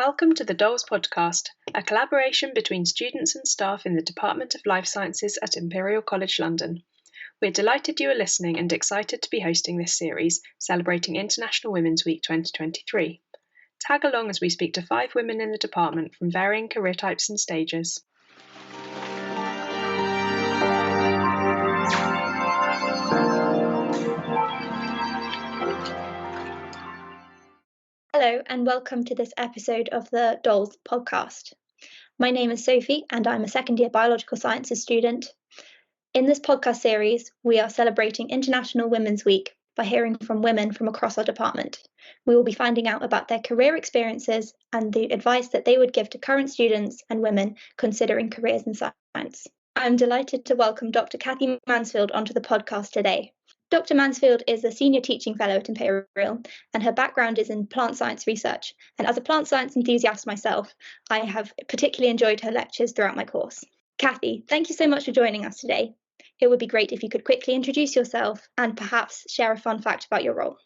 Welcome to the DoLS podcast, a collaboration between students and staff in the Department of Life Sciences at Imperial College London. We're delighted you are listening and excited to be hosting this series, celebrating International Women's Week 2023. Tag along as we speak to 5 women in the department from varying career types and stages. Hello and welcome to this episode of the DoLS podcast. My name is Sophie and I'm a second year biological sciences student. In this podcast series, we are celebrating International Women's Week by hearing from women from across our department. We will be finding out about their career experiences and the advice that they would give to current students and women considering careers in science. I'm delighted to welcome Dr Catherine Mansfield onto the podcast today. Dr Mansfield is a senior teaching fellow at Imperial, and her background is in plant science research. And as a plant science enthusiast myself, I have particularly enjoyed her lectures throughout my course. Kathy, thank you so much for joining us today. It would be great if you could quickly introduce yourself and perhaps share a fun fact about your role.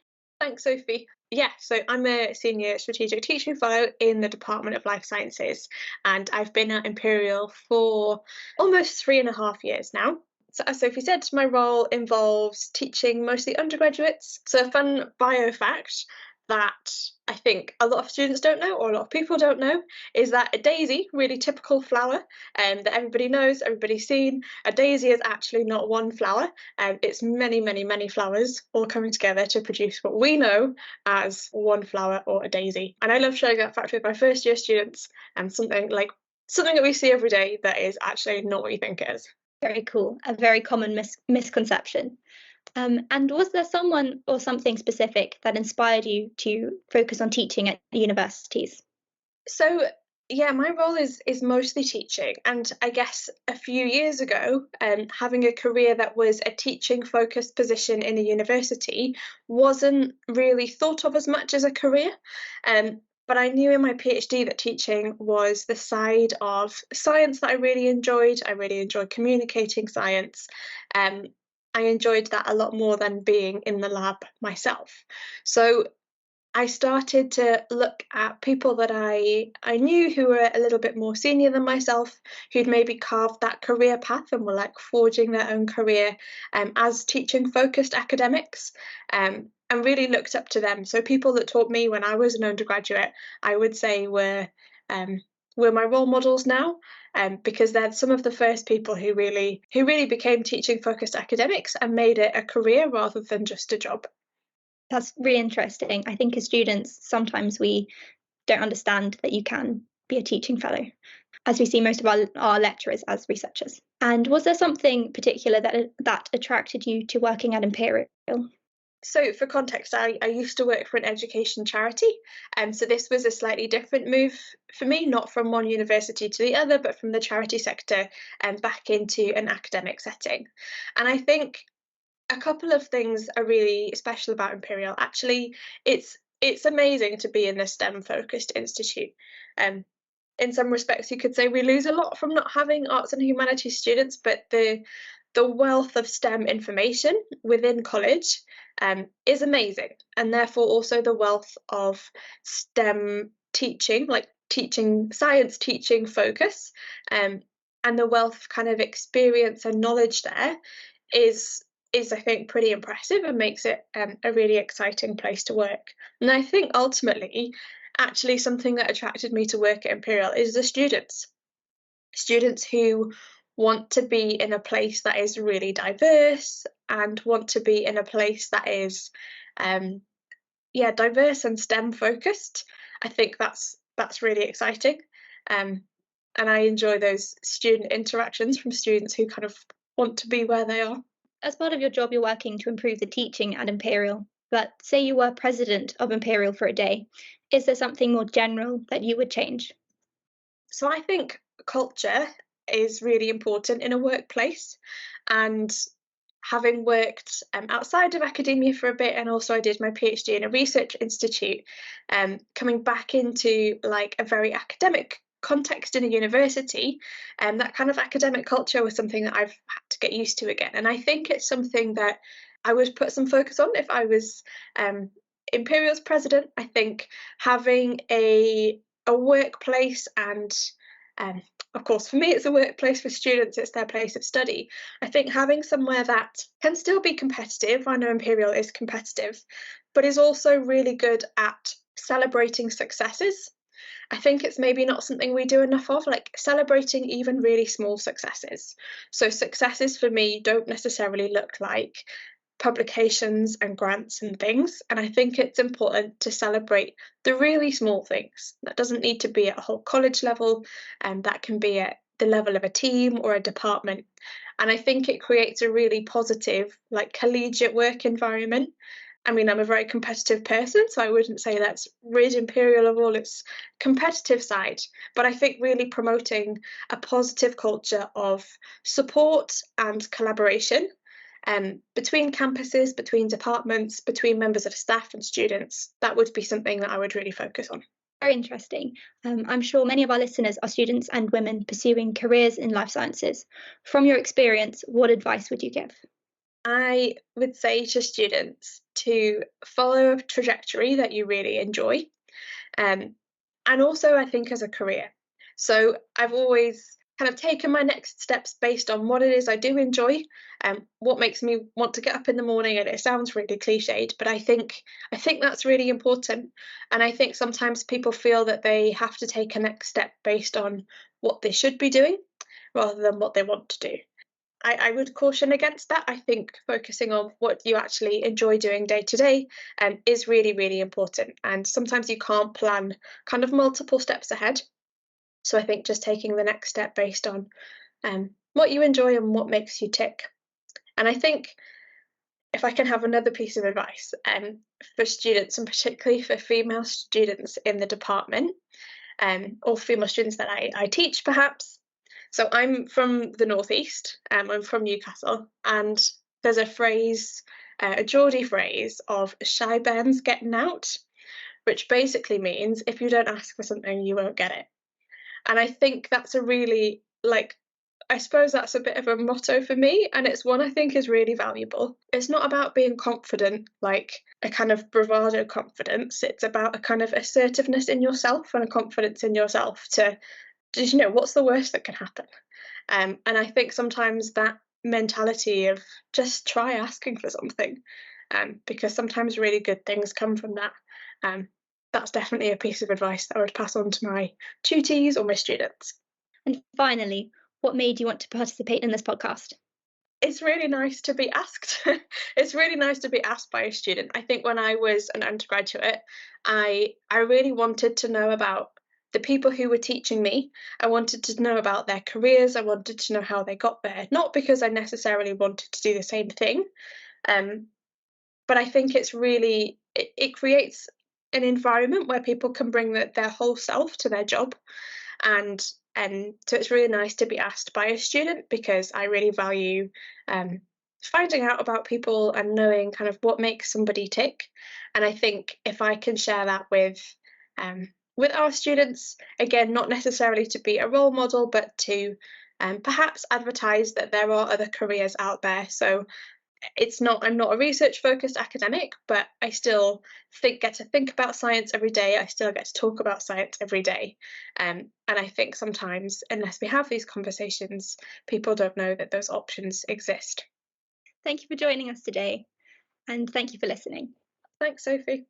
Thanks, Sophie. Yeah, so I'm a senior strategic teaching fellow in the Department of Life Sciences, and I've been at Imperial for almost 3.5 years now. So as Sophie said, my role involves teaching mostly undergraduates. So a fun bio fact that I think a lot of students don't know, or a lot of people don't know, is that a daisy, really typical flower that everybody knows, everybody's seen, a daisy is actually not one flower, and it's many, many, many flowers all coming together to produce what we know as one flower or a daisy. And I love sharing that fact with my first year students, and something that we see every day that is actually not what you think it is. Very cool, a very common misconception. And was there someone or something specific that inspired you to focus on teaching at universities? So yeah, my role is mostly teaching, and I guess a few years ago, having a career that was a teaching focused position in a university wasn't really thought of as much as a career. But I knew in my PhD that teaching was the side of science that I really enjoyed. I really enjoyed communicating science. I enjoyed that a lot more than being in the lab myself. So I started to look at people that I knew who were a little bit more senior than myself, who'd maybe carved that career path and were forging their own career as teaching focused academics. And really looked up to them. So people that taught me when I was an undergraduate, I would say were my role models now, because they're some of the first people who really became teaching focused academics and made it a career rather than just a job. That's really interesting. I think as students, sometimes we don't understand that you can be a teaching fellow, as we see most of our lecturers as researchers. And was there something particular that attracted you to working at Imperial? So for context, I used to work for an education charity, so this was a slightly different move for me, not from one university to the other, but from the charity sector and back into an academic setting. And I think a couple of things are really special about Imperial. Actually, it's amazing to be in a STEM-focused institute. In some respects, you could say we lose a lot from not having arts and humanities students, but the wealth of STEM information within college is amazing, and therefore also the wealth of STEM teaching, like teaching science teaching focus, and the wealth of kind of experience and knowledge there is I think pretty impressive and makes it a really exciting place to work. And I think ultimately, actually something that attracted me to work at Imperial is the students who want to be in a place that is really diverse and want to be in a place that is diverse and STEM focused. I think that's really exciting, and I enjoy those student interactions from students who kind of want to be where they are. As part of your job, you're working to improve the teaching at Imperial, but say you were president of Imperial for a day, is there something more general that you would change? So I think culture is really important in a workplace, and having worked outside of academia for a bit, and also I did my PhD in a research institute, coming back into a very academic context in a university, and that kind of academic culture was something that I've had to get used to again. And I think it's something that I would put some focus on if I was Imperial's president. I think having a a workplace, and of course, for me, it's a workplace. For students, it's their place of study. I think having somewhere that can still be competitive, I know Imperial is competitive, but is also really good at celebrating successes. I think it's maybe not something we do enough of, like celebrating even really small successes. So successes for me don't necessarily look like publications and grants and things. And I think it's important to celebrate the really small things. That doesn't need to be at a whole college level, and that can be at the level of a team or a department. And I think it creates a really positive, like collegiate work environment. I mean, I'm a very competitive person, so I wouldn't say that's rid Imperial of all its competitive side, but I think really promoting a positive culture of support and collaboration between campuses, between departments, between members of staff and students, that would be something that I would really focus on. Very interesting. I'm sure many of our listeners are students and women pursuing careers in life sciences. From your experience, what advice would you give? I would say to students to follow a trajectory that you really enjoy, and also I think as a career. So I've always kind of taken my next steps based on what it is I do enjoy and what makes me want to get up in the morning. And it sounds really cliched, but I think that's really important. And I think sometimes people feel that they have to take a next step based on what they should be doing rather than what they want to do. I would caution against that. I think focusing on what you actually enjoy doing day to day is really, really important. And sometimes you can't plan kind of multiple steps ahead. So I think just taking the next step based on what you enjoy and what makes you tick. And I think if I can have another piece of advice for students, and particularly for female students in the department, or female students that I teach perhaps. So I'm from the northeast, I'm from Newcastle, and there's a phrase, a Geordie phrase of shy bairns getting out, which basically means if you don't ask for something, you won't get it. And I think that's a really, I suppose that's a bit of a motto for me, and it's one I think is really valuable. It's not about being confident, like a kind of bravado confidence. It's about a kind of assertiveness in yourself and a confidence in yourself to, what's the worst that can happen? And I think sometimes that mentality of just try asking for something, because sometimes really good things come from that. That's definitely a piece of advice that I would pass on to my tutees or my students. And finally, what made you want to participate in this podcast? It's really nice to be asked. It's really nice to be asked by a student. I think when I was an undergraduate, I really wanted to know about the people who were teaching me. I wanted to know about their careers. I wanted to know how they got there, not because I necessarily wanted to do the same thing, but I think it's really, it creates an environment where people can bring their whole self to their job. And so it's really nice to be asked by a student, because I really value finding out about people and knowing kind of what makes somebody tick. And I think if I can share that with our students, again, not necessarily to be a role model, but to perhaps advertise that there are other careers out there. So I'm not a research focused academic, but I still get to think about science every day. I still get to talk about science every day. And I think sometimes, unless we have these conversations, people don't know that those options exist. Thank you for joining us today, and thank you for listening. Thanks, Sophie.